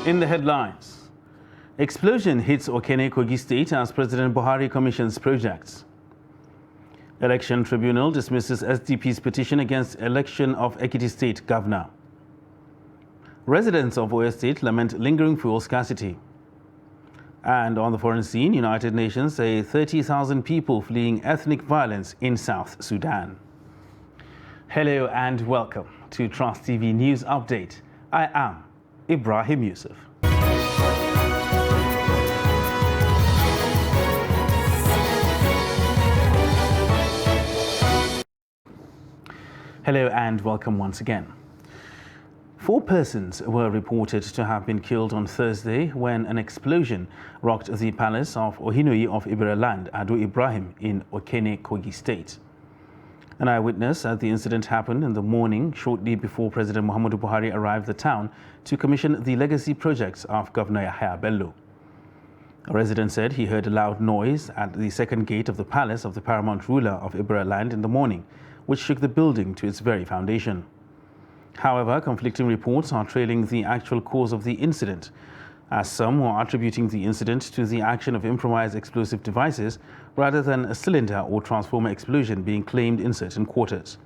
In the headlines, explosion hits Okene, Kogi State as President Buhari commissions projects. Election Tribunal dismisses SDP's petition against election of Ekiti State Governor. Residents of Oyo State lament lingering fuel scarcity. And on the foreign scene, United Nations say 30,000 people fleeing ethnic violence in South Sudan. Hello and welcome to Trust TV News Update. I am Ibrahim Yusuf. Hello and welcome once again. 4 persons were reported to have been killed on Thursday when an explosion rocked the palace of Ohinoyi of Ibira Land, Ado Ibrahim, in Okene, Kogi State. An eyewitness said the incident happened in the morning shortly before President Muhammadu Buhari arrived the town to commission the legacy projects of Governor Yahaya Bello. A resident said he heard a loud noise at the second gate of the palace of the paramount ruler of Ibira Land in the morning, which shook the building to its very foundation. However, conflicting reports are trailing the actual cause of the incident, as some are attributing the incident to the action of improvised explosive devices rather than a cylinder or transformer explosion being claimed in certain quarters.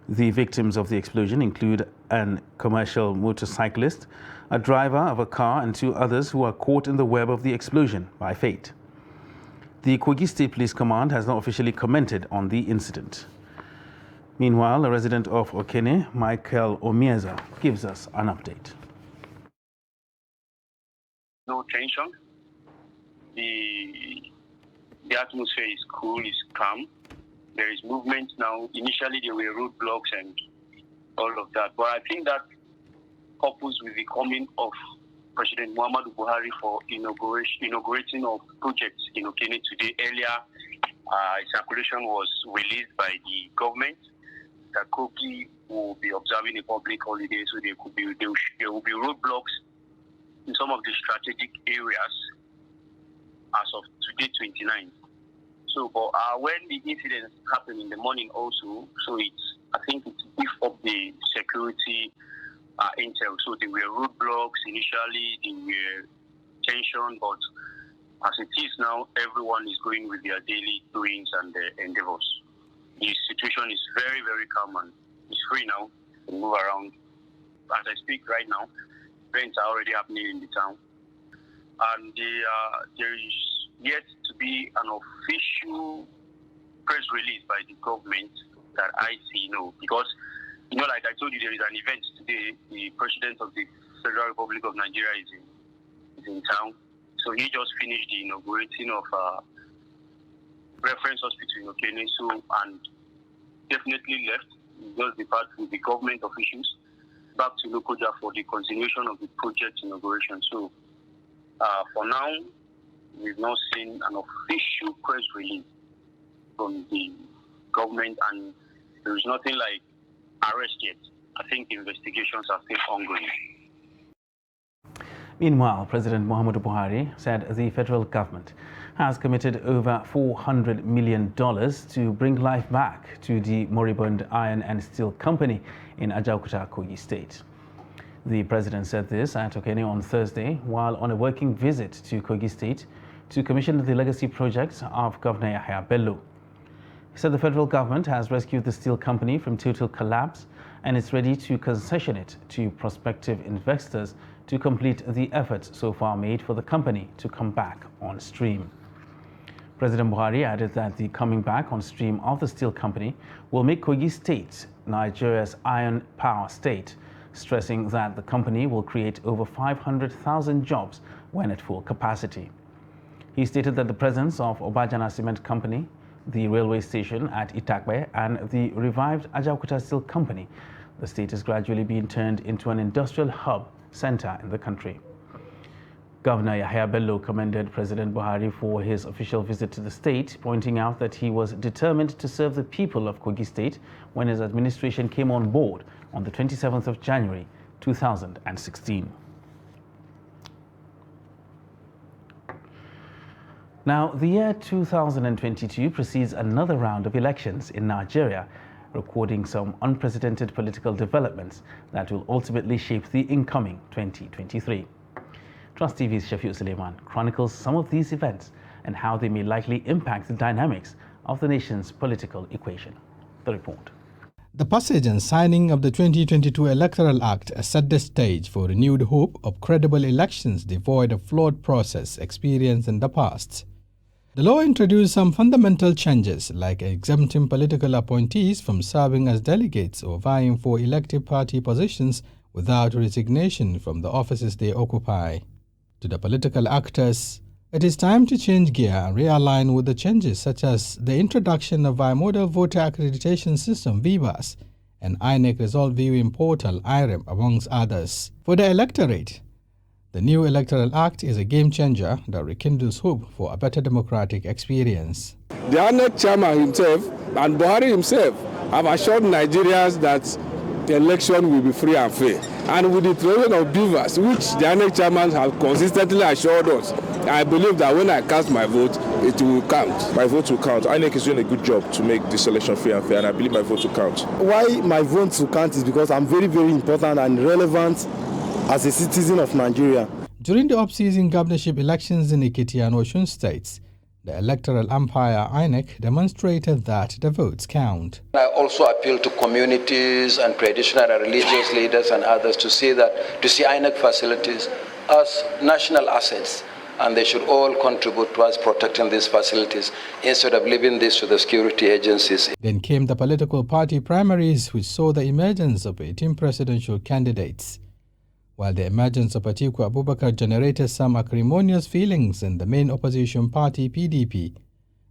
The victims of the explosion include a commercial motorcyclist, a driver of a car, and 2 others who are caught in the web of the explosion by fate. The Kogi State Police Command has not officially commented on the incident. Meanwhile, a resident of Okene, Michael Omieza, gives us an update. No tension. The atmosphere is cool, is calm. There is movement now. Initially, there were roadblocks and all of that. But I think that couples with the coming of President Muhammadu Buhari for inaugurating of projects in Okene today. Earlier, circulation was released by the government that Kogi will be observing a public holiday, so there will be roadblocks in some of the strategic areas as of today, 29th. So, but when the incidents happened in the morning also, so I think it's beef up the security intel. So there were roadblocks initially, there were tension, but as it is now, everyone is going with their daily doings and endeavors. The situation is very, very calm and it's free now to move around. As I speak right now, events are already happening in the town. And there is yet to be an official press release by the government that I see, because, like I told you, there is an event today. The President of the Federal Republic of Nigeria is in town. So he just finished the inaugurating of reference hospital in Okene, and definitely left. He just departed with the government officials back to Lokoja for the continuation of the project inauguration. So for now, we've not seen an official press release from the government, and there is nothing like arrest yet. I think the investigations are still ongoing. Meanwhile, President Muhammadu Buhari said the federal government has committed over $400 million to bring life back to the moribund iron and steel company in Ajaokuta, Kogi State. The president said this at Okene on Thursday while on a working visit to Kogi State to commission the legacy projects of Governor Yahaya Bello. He said the federal government has rescued the steel company from total collapse and is ready to concession it to prospective investors to complete the efforts so far made for the company to come back on stream. President Buhari added that the coming back on stream of the steel company will make Kogi State Nigeria's iron power state, stressing that the company will create over 500,000 jobs when at full capacity. He stated that the presence of Obajana Cement Company, the railway station at Itakbe, and the revived Ajaokuta Steel Company, the state is gradually being turned into an industrial hub center in the country. Governor Yahaya Bello commended President Buhari for his official visit to the state, pointing out that he was determined to serve the people of Kogi State when his administration came on board on the 27th of January 2016. Now, the year 2022 precedes another round of elections in Nigeria, recording some unprecedented political developments that will ultimately shape the incoming 2023. Trust TV's Shafiq Suleiman chronicles some of these events and how they may likely impact the dynamics of the nation's political equation. The report. The passage and signing of the 2022 Electoral Act set the stage for renewed hope of credible elections devoid of flawed process experienced in the past. The law introduced some fundamental changes, like exempting political appointees from serving as delegates or vying for elective party positions without resignation from the offices they occupy. To the political actors, it is time to change gear and realign with the changes such as the introduction of Bimodal Voter Accreditation System (VBAS) and INEC Result Viewing Portal (IREM), amongst others. For the electorate, the new Electoral Act is a game changer that rekindles hope for a better democratic experience. The INEC chairman himself and Buhari himself have assured Nigerians that the election will be free and fair. And with the introduction of BVAS, which the INEC chairman has consistently assured us, I believe that when I cast my vote, it will count. My vote will count. INEC is doing a good job to make this election fair and fair, and I believe my vote will count. Why my vote will count is because I'm very, very important and relevant as a citizen of Nigeria. During the off-season governorship elections in Ekiti and Osun states, the electoral umpire INEC demonstrated that the votes count. I also appeal to communities and traditional and religious leaders and others to see INEC facilities as national assets, and they should all contribute towards protecting these facilities instead of leaving this to the security agencies. Then came the political party primaries, which saw the emergence of 18 presidential candidates. While the emergence of Atiku Abubakar generated some acrimonious feelings in the main opposition party PDP,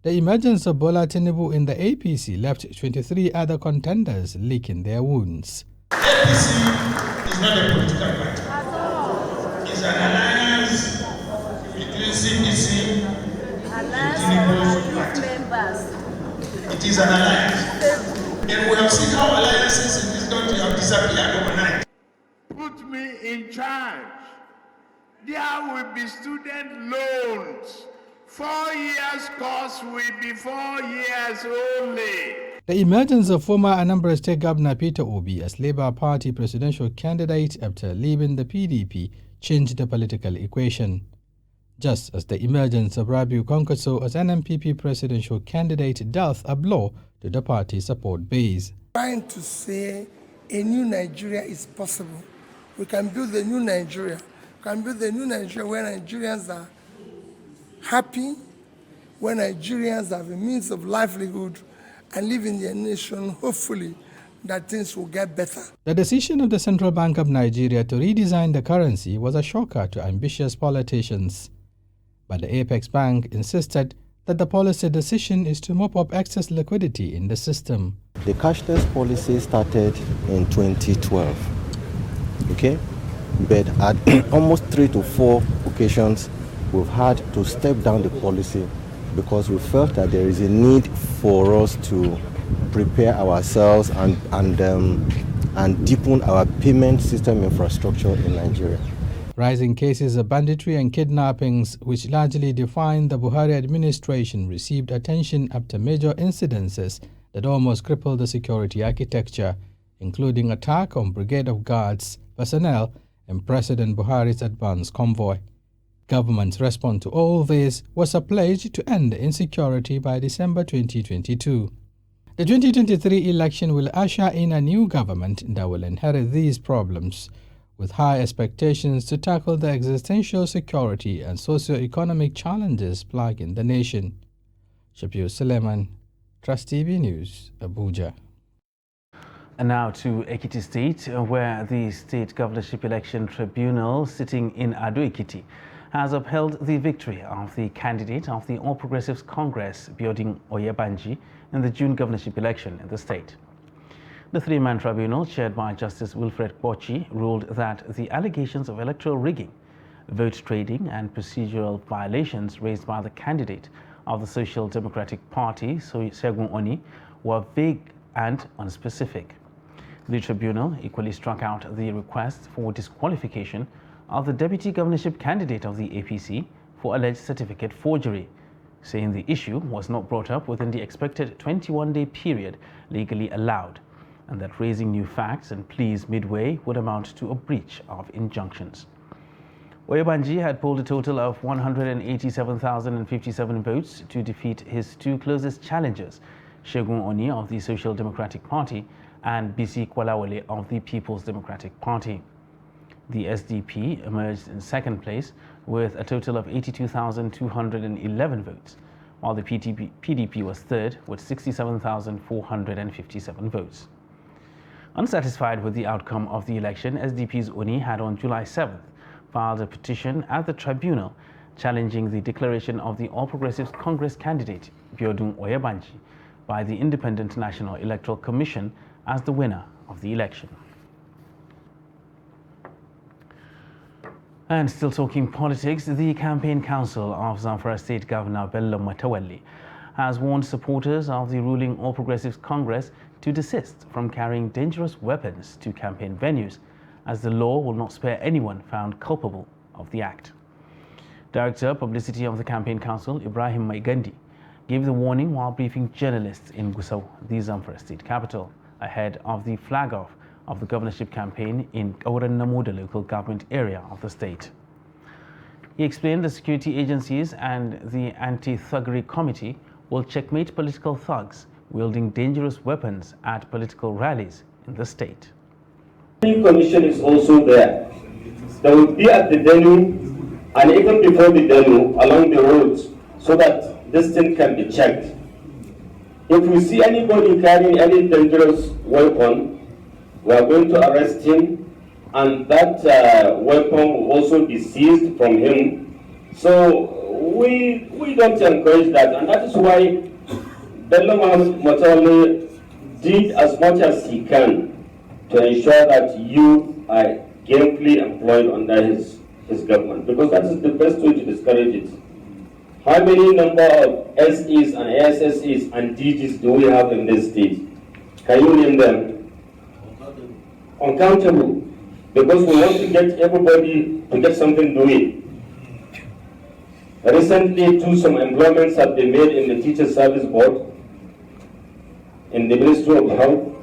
the emergence of Bola Tinubu in the APC left 23 other contenders licking their wounds. APC is not a political party. It's an alliance between CPC and Tinubu's party. It is an alliance. And we have seen how alliances in this country have disappeared overnight. Put me in charge. There will be student loans. 4 years course will be 4 years only. The emergence of former Anambra State Governor Peter Obi as Labour Party presidential candidate after leaving the PDP changed the political equation. Just as the emergence of Rabiu Kwankwaso as NNPP presidential candidate dealt a blow to the party's support base. Trying to say a new Nigeria is possible. We can build a new Nigeria. We can build a new Nigeria where Nigerians are happy, where Nigerians have a means of livelihood and live in their nation, hopefully, that things will get better. The decision of the Central Bank of Nigeria to redesign the currency was a shocker to ambitious politicians. But the Apex Bank insisted that the policy decision is to mop up excess liquidity in the system. The cashless policy started in 2012. Okay, but at almost 3 to 4 occasions, we've had to step down the policy because we felt that there is a need for us to prepare ourselves and deepen our payment system infrastructure in Nigeria. Rising cases of banditry and kidnappings, which largely defined the Buhari administration, received attention after major incidences that almost crippled the security architecture, including attack on Brigade of Guards personnel and President Buhari's advance convoy. Government's response to all this was a pledge to end insecurity by December 2022. The 2023 election will usher in a new government that will inherit these problems, with high expectations to tackle the existential security and socio-economic challenges plaguing the nation. Shafiq Suleiman, Trust TV News, Abuja. And now to Ekiti State, where the State Governorship Election Tribunal, sitting in Ado Ekiti, has upheld the victory of the candidate of the All Progressives Congress, Biodun Oyebanji, in the June governorship election in the state. The three-man tribunal, chaired by Justice Wilfred Bochi, ruled that the allegations of electoral rigging, vote trading and procedural violations raised by the candidate of the Social Democratic Party, Segun Oni, were vague and unspecific. The tribunal equally struck out the request for disqualification of the deputy governorship candidate of the APC for alleged certificate forgery, saying the issue was not brought up within the expected 21-day period legally allowed, and that raising new facts and pleas midway would amount to a breach of injunctions. Oyebanji had polled a total of 187,057 votes to defeat his two closest challengers, Segun Oni of the Social Democratic Party and Bisi Kwalawole of the People's Democratic Party. The SDP emerged in second place with a total of 82,211 votes, while the PDP was third with 67,457 votes. Unsatisfied with the outcome of the election, SDP's Oni had on July 7th filed a petition at the tribunal challenging the declaration of the All Progressives Congress candidate Biodun Oyebanji by the Independent National Electoral Commission as the winner of the election. And still talking politics, the Campaign Council of Zamfara State Governor Bello Matawalle has warned supporters of the ruling All Progressives Congress to desist from carrying dangerous weapons to campaign venues, as the law will not spare anyone found culpable of the act. Director Publicity of the Campaign Council, Ibrahim Maigandi, gave the warning while briefing journalists in Gusau, the Zamfara state capital, ahead of the flag-off of the governorship campaign in Kauran Namoda local government area of the state. He explained the security agencies and the anti-thuggery committee will checkmate political thugs wielding dangerous weapons at political rallies in the state. The commission is also there. They will be at the venue and even before the venue along the roads so that this thing can be checked. If we see anybody carrying any dangerous weapon, we are going to arrest him, and that weapon will also be seized from him. So we don't encourage that, and that is why Bello Matawalle did as much as he can to ensure that youth are gainfully employed under his government, because that is the best way to discourage it. How many number of SEs and ASSEs and DGs do we have in this state? Can you name them? Uncountable, because we want to get everybody to get something doing. Recently, some employments have been made in the Teacher Service Board, in the Ministry of Health,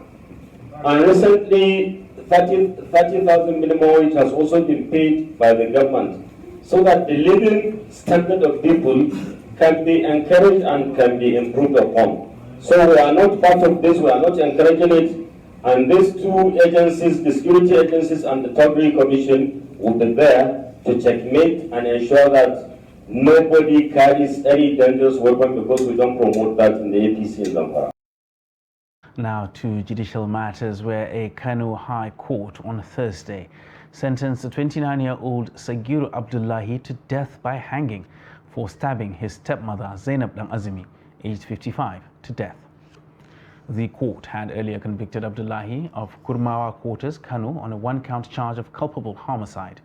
and recently 30,000 minimum wage has also been paid by the government, so that the living standard of people can be encouraged and can be improved upon. So we are not part of this, we are not encouraging it. And these two agencies, the security agencies and the Thuggery Commission, will be there to checkmate and ensure that nobody carries any dangerous weapon, because we don't promote that in the APC in Zamfara. Now to judicial matters, where a Kano High Court on Thursday sentenced a 29-year-old Sagiru Abdullahi to death by hanging for stabbing his stepmother Zainab Azimi, aged 55, to death. The court had earlier convicted Abdullahi of Kurmawa Quarters, Kano, on a one-count charge of culpable homicide.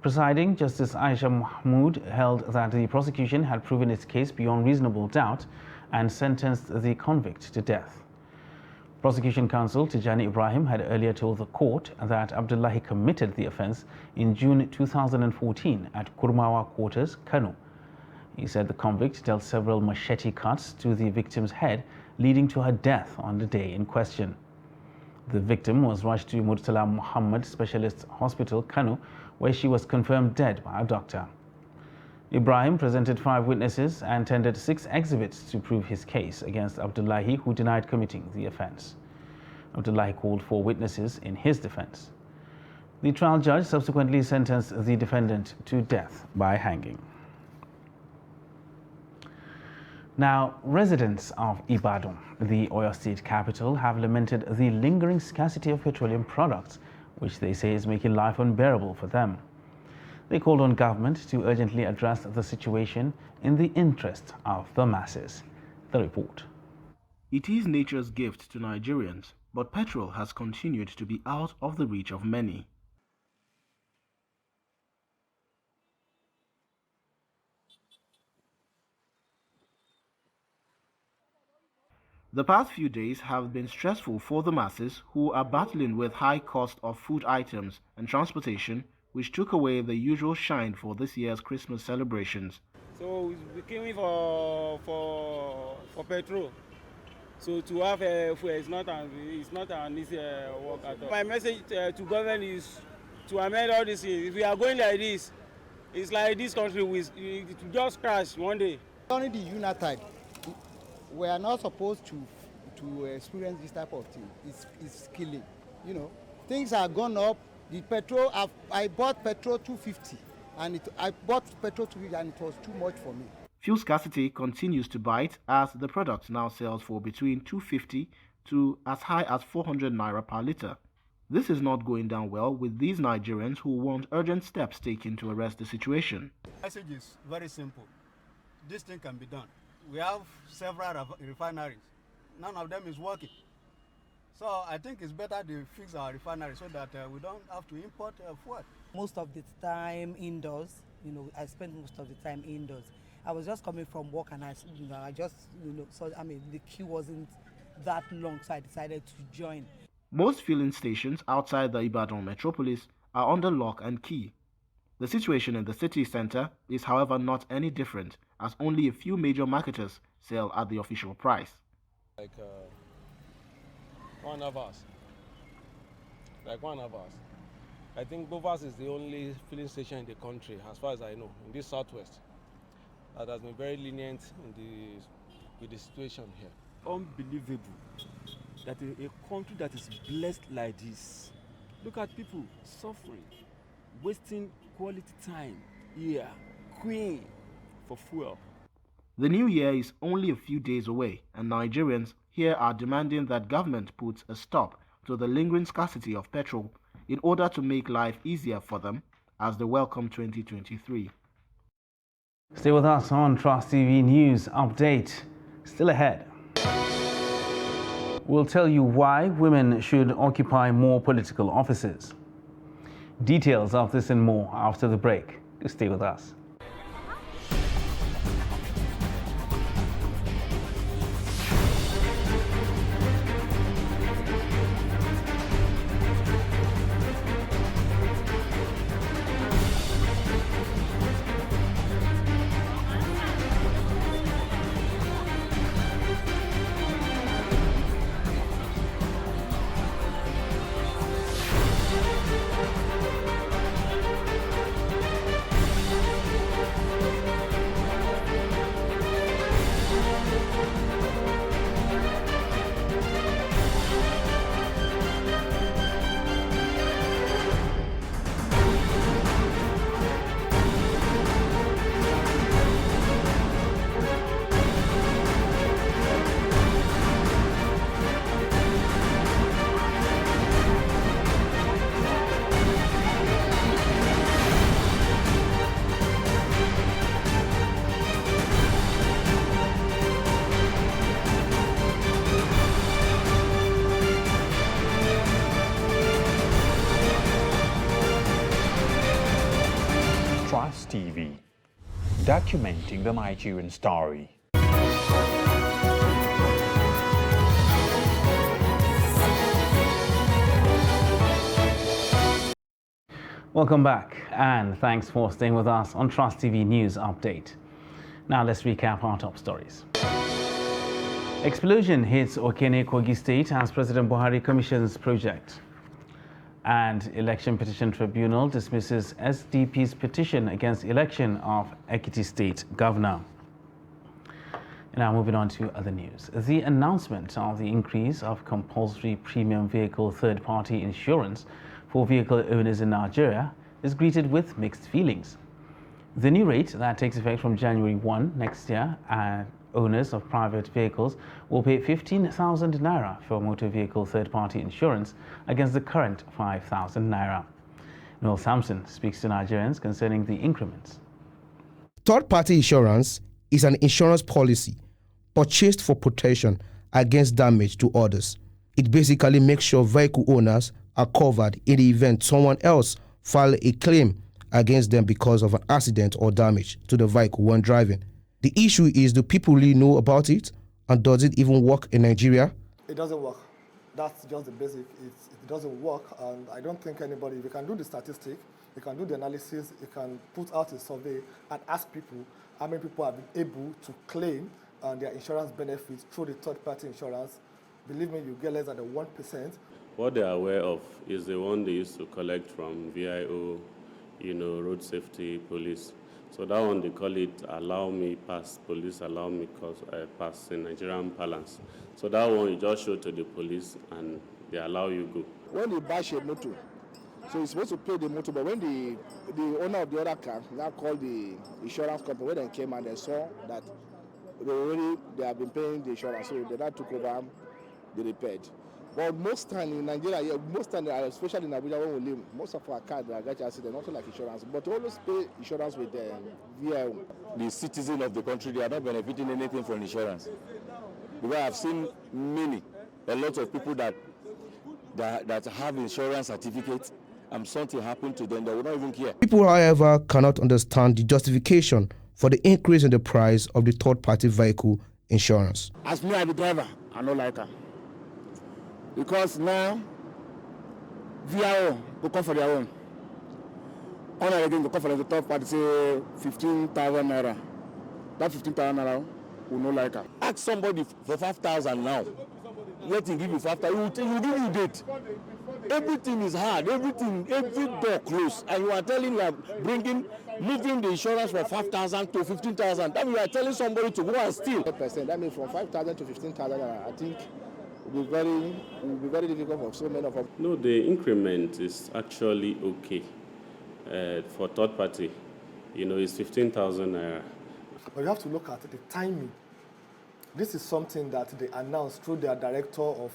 Presiding Justice Aisha Mahmood held that the prosecution had proven its case beyond reasonable doubt and sentenced the convict to death. Prosecution counsel Tijani Ibrahim had earlier told the court that Abdullahi committed the offense in June 2014 at Kurmawa Quarters, Kano. He said the convict dealt several machete cuts to the victim's head, leading to her death on the day in question. The victim was rushed to Murtala Muhammad Specialist Hospital, Kano, where she was confirmed dead by a doctor. Ibrahim presented 5 witnesses and tendered 6 exhibits to prove his case against Abdullahi, who denied committing the offense. Abdullahi called 4 witnesses in his defense. The trial judge subsequently sentenced the defendant to death by hanging. Now, residents of Ibadan, the Oyo State capital, have lamented the lingering scarcity of petroleum products, which they say is making life unbearable for them. They called on government to urgently address the situation in the interest of the masses. The report. It is nature's gift to Nigerians, but petrol has continued to be out of the reach of many. The past few days have been stressful for the masses, who are battling with high cost of food items and transportation, which took away the usual shine for this year's Christmas celebrations. So we came for petrol. So to have fuel is not an easy work at all. My message to government is to amend all this. If we are going like this, it's like this country will just crash one day. During the UNITAD, we are not supposed to experience this type of thing. It's killing. You know, things are gone up. The petrol, I bought petrol 250, and I bought petrol 250, and it was too much for me. Fuel scarcity continues to bite as the product now sells for between 250 to as high as 400 naira per litre. This is not going down well with these Nigerians who want urgent steps taken to arrest the situation. The message is very simple. This thing can be done. We have several refineries. None of them is working. So I think it's better they fix our refinery so that we don't have to import fuel. Most of the time indoors, you know, I spent most of the time indoors. I was just coming from work and I just, so I mean, the queue wasn't that long, so I decided to join. Most filling stations outside the Ibadan metropolis are under lock and key. The situation in the city center is, however, not any different, as only a few major marketers sell at the official price. Like 1.5 hours. Like 1.5 hours. I think Bovas is the only filling station in the country, as far as I know, in this southwest, that has been very lenient with the situation here. Unbelievable that a country that is blessed like this, look at people suffering, wasting quality time here, queuing for fuel. The new year is only a few days away, and Nigerians here are demanding that government puts a stop to the lingering scarcity of petrol in order to make life easier for them as they welcome 2023. Stay with us on Trust TV News Update. Still ahead. We'll tell you why women should occupy more political offices. Details of this and more after the break. Stay with us. Trust TV, documenting the Nigerian story. Welcome back, and thanks for staying with us on Trust TV News Update. Now let's recap our top stories. Explosion hits Okene, Kogi State as President Buhari commissions project. And Election Petition Tribunal dismisses SDP's petition against election of Ekiti State Governor. Now moving on to other news. The announcement of the increase of compulsory premium vehicle third-party insurance for vehicle owners in Nigeria is greeted with mixed feelings. The new rate that takes effect from January 1 next year, owners of private vehicles will pay 15,000 naira for motor vehicle third-party insurance against the current 5,000 naira. Noel Sampson speaks to Nigerians concerning the increments. Third-party insurance is an insurance policy purchased for protection against damage to others. It basically makes sure vehicle owners are covered in the event someone else files a claim against them because of an accident or damage to the vehicle when driving. The issue is, do people really know about it, and does it even work in Nigeria? It doesn't work. That's just the basic. It doesn't work, and I don't think anybody, if you can do the statistic, you can do the analysis, you can put out a survey and ask people how many people have been able to claim their insurance benefits through the third-party insurance. Believe me, you get less than the 1%. what they are aware of is the one they used to collect from VIO, road safety, police. So that one, they call it allow me pass, police allow me pass in Nigerian parlance. So that one, you just show to the police and they allow you go. When they bash a motor, so you're supposed to pay the motor, but when the owner of the other car now called the insurance company, when they came and they saw that they have been paying the insurance, so they now took over the repaired. But most time in Nigeria, especially in Abuja when we live, most of our cars that get accident, not like insurance, but we always pay insurance with VIO. The citizens of the country, they are not benefiting anything from insurance. Because I've seen a lot of people that have insurance certificates, and something happened to them, they will not even care. People, however, cannot understand the justification for the increase in the price of the third-party vehicle insurance. As me, I'm the driver, I don't like her. Because now, VIO will come for their own. Honor again, go come for the third party, say 15,000 naira. That 15,000 naira will not like her. Ask somebody for 5,000 now. Let him give you 5,000. He will give you date. Everything is hard. Every door closed. And you are telling moving the insurance from 5,000 to 15,000. Then you are telling somebody to go and steal. That means from 5,000 to 15,000, I think it will be very difficult for so many of them. No, the increment is actually okay. For third party, it's 15,000 naira. But you have to look at the timing. This is something that they announced through their director of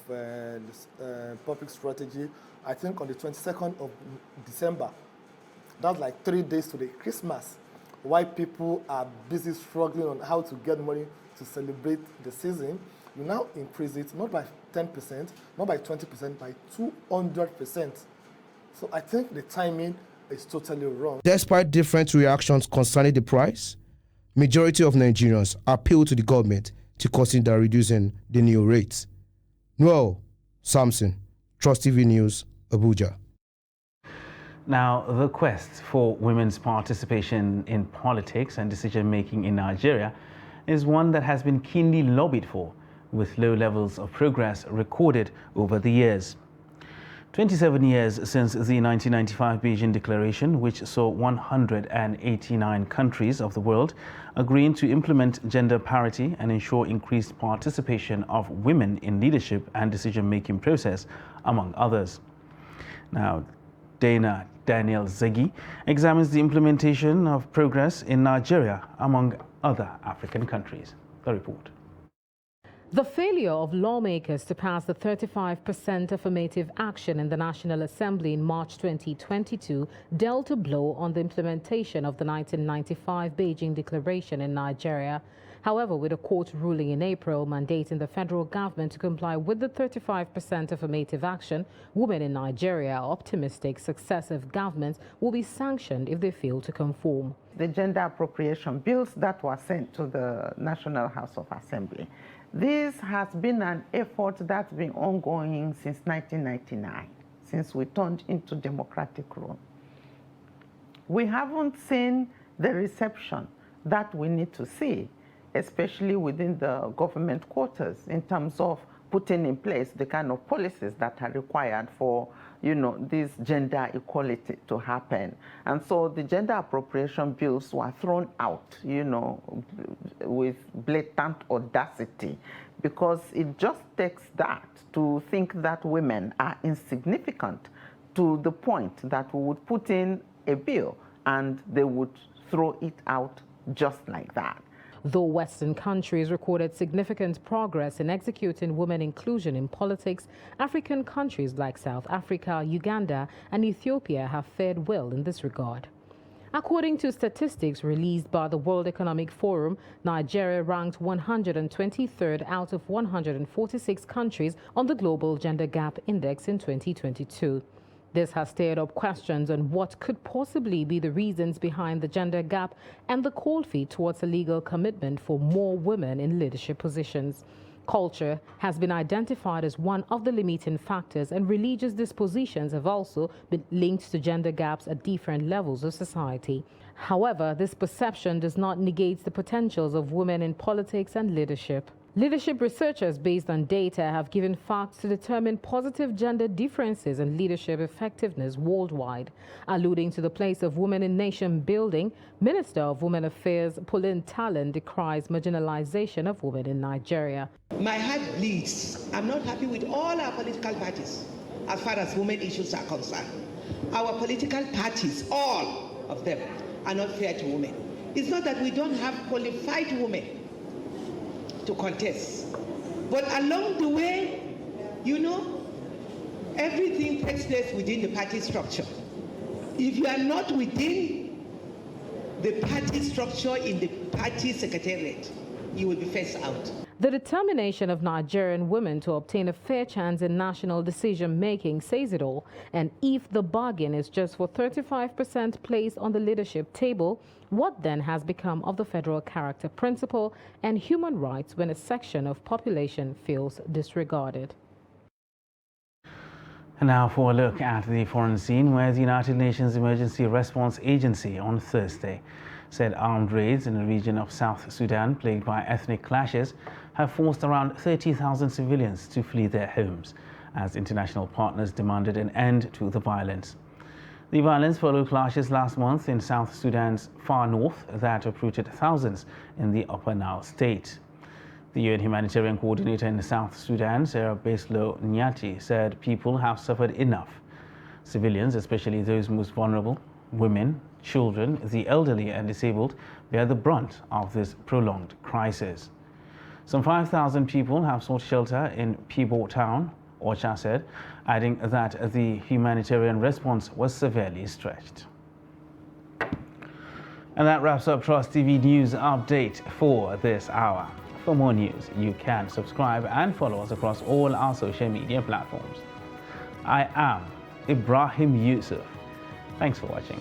public strategy, I think on the 22nd of December. That's like 3 days to the Christmas, while people are busy struggling on how to get money to celebrate the season. You now increase it, not by 10%, not by 20%, by 200%. So I think the timing is totally wrong. Despite different reactions concerning the price, majority of Nigerians appeal to the government to consider reducing the new rates. Noel Samson, Trust TV News, Abuja. Now, the quest for women's participation in politics and decision-making in Nigeria is one that has been keenly lobbied for, with low levels of progress recorded over the years. 27 years since the 1995 Beijing Declaration, which saw 189 countries of the world agreeing to implement gender parity and ensure increased participation of women in leadership and decision-making process, among others. Now, Dana Daniel Zegi examines the implementation of progress in Nigeria among other African countries. The report. The failure of lawmakers to pass the 35% affirmative action in the National Assembly in March 2022 dealt a blow on the implementation of the 1995 Beijing Declaration in Nigeria. However, with a court ruling in April mandating the federal government to comply with the 35% affirmative action, women in Nigeria are optimistic successive governments will be sanctioned if they fail to conform. The gender appropriation bills that were sent to the National House of Assembly. This has been an effort that's been ongoing since 1999, since we turned into democratic rule. We haven't seen the reception that we need to see, especially within the government quarters, in terms of putting in place the kind of policies that are required for, this gender equality to happen. And so the gender appropriation bills were thrown out, with blatant audacity, because it just takes that to think that women are insignificant to the point that we would put in a bill and they would throw it out just like that. Though Western countries recorded significant progress in executing women inclusion in politics, African countries like South Africa, Uganda, and Ethiopia have fared well in this regard. According to statistics released by the World Economic Forum, Nigeria ranked 123rd out of 146 countries on the Global Gender Gap Index in 2022. This has stirred up questions on what could possibly be the reasons behind the gender gap and the cold feet towards a legal commitment for more women in leadership positions. Culture has been identified as one of the limiting factors, and religious dispositions have also been linked to gender gaps at different levels of society. However, this perception does not negate the potentials of women in politics and leadership. Leadership researchers based on data have given facts to determine positive gender differences in leadership effectiveness worldwide. Alluding to the place of women in nation building, Minister of Women Affairs Pauline Talon decries marginalization of women in Nigeria. My heart bleeds. I'm not happy with all our political parties as far as women issues are concerned. Our political parties, all of them, are not fair to women. It's not that we don't have qualified women to contest, but along the way, you know, everything takes place within the party structure. If you are not within the party structure in the party secretariat, you will be phased out. The determination of Nigerian women to obtain a fair chance in national decision-making says it all. And if the bargain is just for 35% place on the leadership table, what then has become of the federal character principle and human rights when a section of population feels disregarded? And now for a look at the foreign scene, where the United Nations Emergency Response Agency on Thursday said armed raids in the region of South Sudan plagued by ethnic clashes have forced around 30,000 civilians to flee their homes as international partners demanded an end to the violence. The violence followed clashes last month in South Sudan's far north that uprooted thousands in the Upper Nile state. The UN humanitarian coordinator in South Sudan, Sarah Beslow Nyati, said people have suffered enough. Civilians, especially those most vulnerable, women, children, the elderly and disabled, bear the brunt of this prolonged crisis. Some 5,000 people have sought shelter in Pibo town, OCHA said, adding that the humanitarian response was severely stretched. And that wraps up Trust TV News Update for this hour. For more news, you can subscribe and follow us across all our social media platforms. I am Ibrahim Yusuf. Thanks for watching.